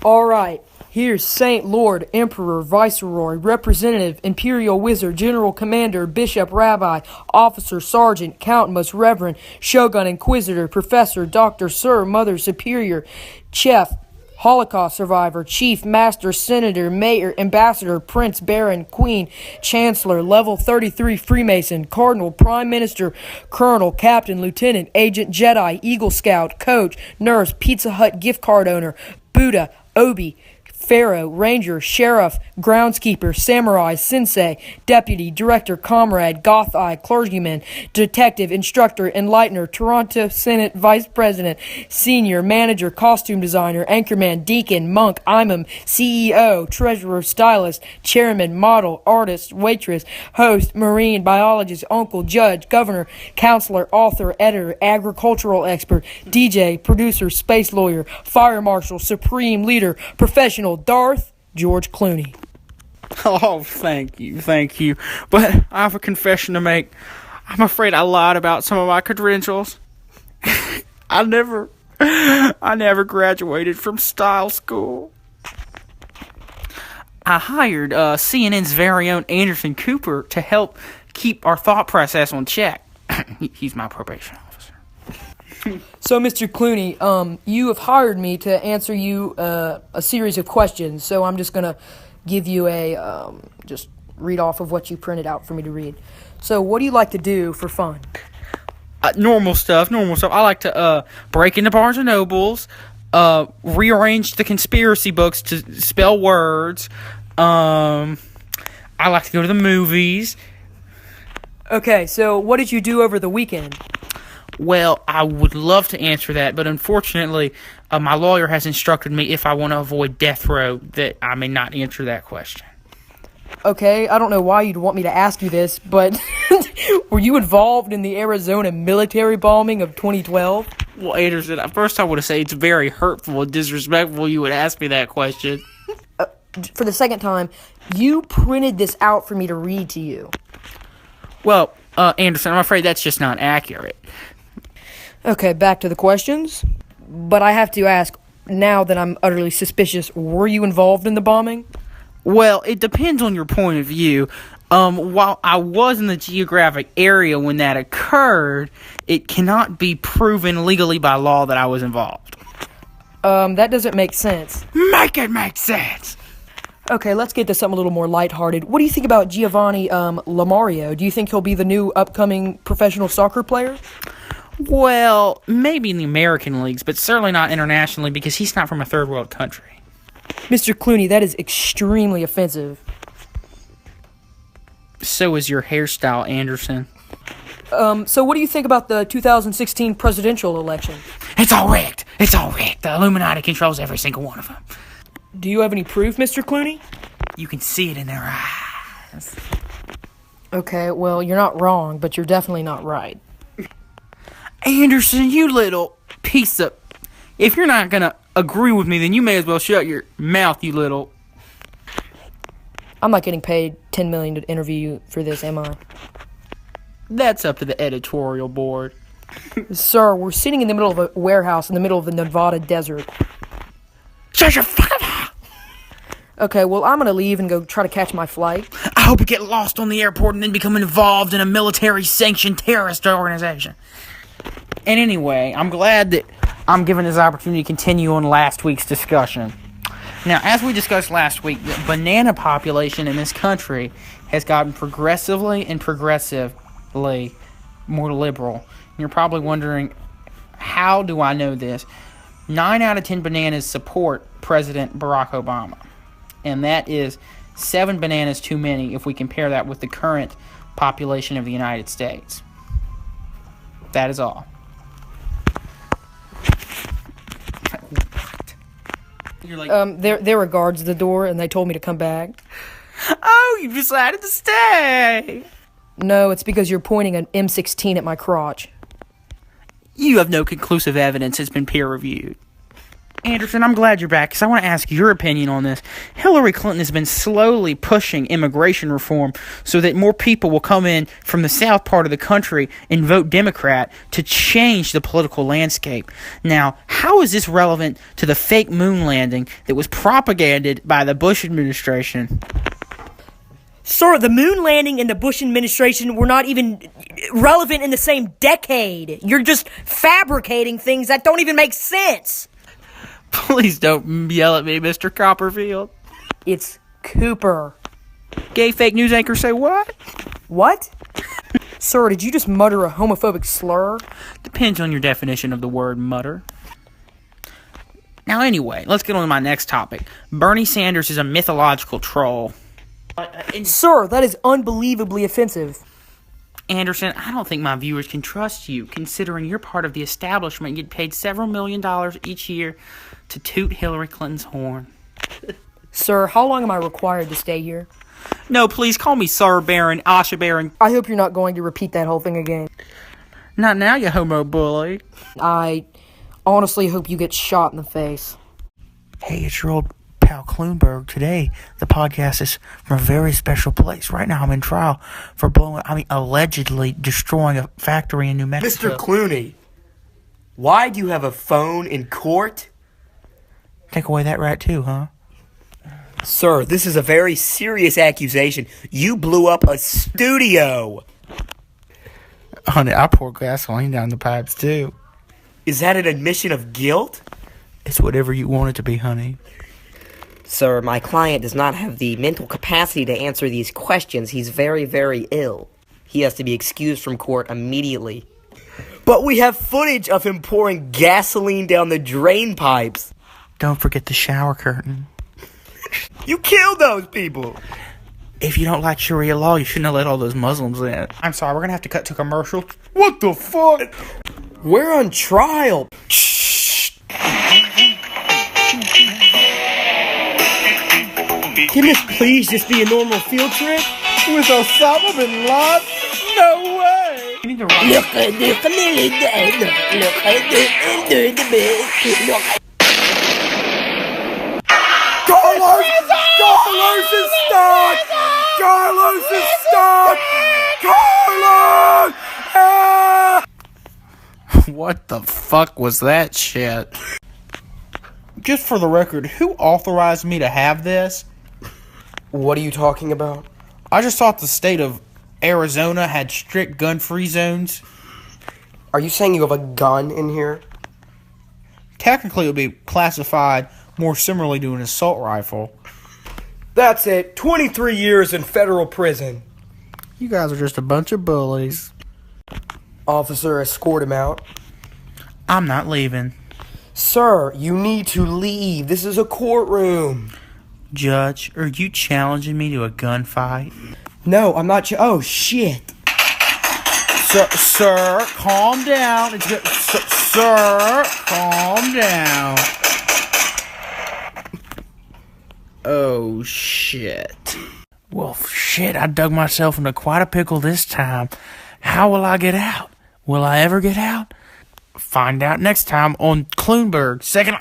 All right. Here's Saint, Lord, Emperor, Viceroy, Representative, Imperial Wizard, General Commander, Bishop, Rabbi, Officer, Sergeant, Count, Most Reverend, Shogun, Inquisitor, Professor, Doctor, Sir, Mother, Superior, Chef, Holocaust survivor, Chief, Master, Senator, Mayor, Ambassador, Prince, Baron, Queen, Chancellor, Level 33 Freemason, Cardinal, Prime Minister, Colonel, Captain, Lieutenant, Agent, Jedi, Eagle Scout, Coach, Nurse, Pizza Hut gift card owner, Buddha, Obi, Pharaoh, Ranger, Sheriff, Groundskeeper, Samurai, Sensei, Deputy, Director, Comrade, Goth Eye, Clergyman, Detective, Instructor, Enlightener, Toronto Senate Vice President, Senior, Manager, Costume Designer, Anchorman, Deacon, Monk, Imam, CEO, Treasurer, Stylist, Chairman, Model, Artist, Waitress, Host, Marine, Biologist, Uncle, Judge, Governor, Counselor, Author, Editor, Agricultural Expert, DJ, Producer, Space Lawyer, Fire Marshal, Supreme Leader, Professional, Darth George Clooney. Oh, thank you. But I have a confession to make. I'm afraid I lied about some of my credentials. I never graduated from style school. I hired CNN's very own Anderson Cooper to help keep our thought process on check. He's my probation officer. So, Mr. Clooney, you have hired me to answer you a series of questions. So I'm just gonna give you just read off of what you printed out for me to read. So, what do you like to do for fun? Normal stuff. I like to break into Barnes and Nobles, rearrange the conspiracy books to spell words. I like to go to the movies. Okay, so what did you do over the weekend? Well, I would love to answer that, but unfortunately, my lawyer has instructed me if I want to avoid death row that I may not answer that question. Okay, I don't know why you'd want me to ask you this, but were you involved in the Arizona military bombing of 2012? Well, Anderson, at first I want to say it's very hurtful and disrespectful you would ask me that question. For the second time, you printed this out for me to read to you. Well, Anderson, I'm afraid that's just not accurate. Okay, back to the questions. But I have to ask, now that I'm utterly suspicious, were you involved in the bombing? Well, it depends on your point of view. While I was in the geographic area when that occurred, it cannot be proven legally by law that I was involved. That doesn't make sense. Make it make sense! Okay, let's get to something a little more lighthearted. What do you think about Giovanni Lamario? Do you think he'll be the new upcoming professional soccer player? Well, maybe in the American leagues, but certainly not internationally because he's not from a third world country. Mr. Clooney, that is extremely offensive. So is your hairstyle, Anderson. So what do you think about the 2016 presidential election? It's all rigged. The Illuminati controls every single one of them. Do you have any proof, Mr. Clooney? You can see it in their eyes. Okay, well, you're not wrong, but you're definitely not right. Anderson, you little piece of... If you're not gonna agree with me, then you may as well shut your mouth, you little... I'm not getting paid $10 million to interview you for this, am I? That's up to the editorial board. Sir, we're sitting in the middle of a warehouse in the middle of the Nevada desert. Shut your fucking mouth! Okay, well, I'm gonna leave and go try to catch my flight. I hope you get lost on the airport and then become involved in a military-sanctioned terrorist organization. And anyway, I'm glad that I'm given this opportunity to continue on last week's discussion. Now, as we discussed last week, the banana population in this country has gotten progressively more liberal. And you're probably wondering, how do I know this? 9 out of 10 bananas support President Barack Obama. And that is 7 bananas too many if we compare that with the current population of the United States. That is all. You're like, there were guards at the door, and they told me to come back. Oh, you decided to stay. No, it's because you're pointing an M16 at my crotch. You have no conclusive evidence. It's been peer-reviewed. Anderson, I'm glad you're back because I want to ask your opinion on this. Hillary Clinton has been slowly pushing immigration reform so that more people will come in from the south part of the country and vote Democrat to change the political landscape. Now, how is this relevant to the fake moon landing that was propagated by the Bush administration? Sir, the moon landing and the Bush administration were not even relevant in the same decade. You're just fabricating things that don't even make sense. Please don't yell at me, Mr. Copperfield. It's Cooper. Gay fake news anchor say what? What? Sir, did you just mutter a homophobic slur? Depends on your definition of the word mutter. Now anyway, let's get on to my next topic. Bernie Sanders is a mythological troll. Sir, that is unbelievably offensive. Anderson, I don't think my viewers can trust you, considering you're part of the establishment and get paid several $millions each year to toot Hillary Clinton's horn. Sir, how long am I required to stay here? No, please call me Sir Baron, Asha Baron. I hope you're not going to repeat that whole thing again. Not now, you homo bully. I honestly hope you get shot in the face. Hey, it's your old pal Clooney. Today, the podcast is from a very special place. Right now, I'm in trial for allegedly destroying a factory in New Mexico. Mr. Clooney, why do you have a phone in court? Take away that rat too, huh? Sir, this is a very serious accusation. You blew up a studio. Honey, I pour gasoline down the pipes too. Is that an admission of guilt? It's whatever you want it to be, honey. Sir, my client does not have the mental capacity to answer these questions. He's very, very ill. He has to be excused from court immediately. But we have footage of him pouring gasoline down the drain pipes. Don't forget the shower curtain. You killed those people. If you don't like Sharia law, you shouldn't have let all those Muslims in. I'm sorry, we're gonna have to cut to commercial. What the fuck? We're on trial. Can this please just be a normal field trip? With Osama bin Laden? No way! You need to run. Look at Carlos is stuck! Carlos is stuck! Carlos! Ah! What the fuck was that shit? Just for the record, who authorized me to have this? What are you talking about? I just thought the state of Arizona had strict gun-free zones. Are you saying you have a gun in here? Technically, it would be classified more similarly to an assault rifle. That's it. 23 years in federal prison. You guys are just a bunch of bullies. Officer, escort him out. I'm not leaving. Sir, you need to leave. This is a courtroom. Judge, are you challenging me to a gunfight? No, I'm not. Oh, shit. Sir, calm down. It's good. Sir, calm down. Oh, shit. Well, shit, I dug myself into quite a pickle this time. How will I get out? Will I ever get out? Find out next time on Clooney. Second.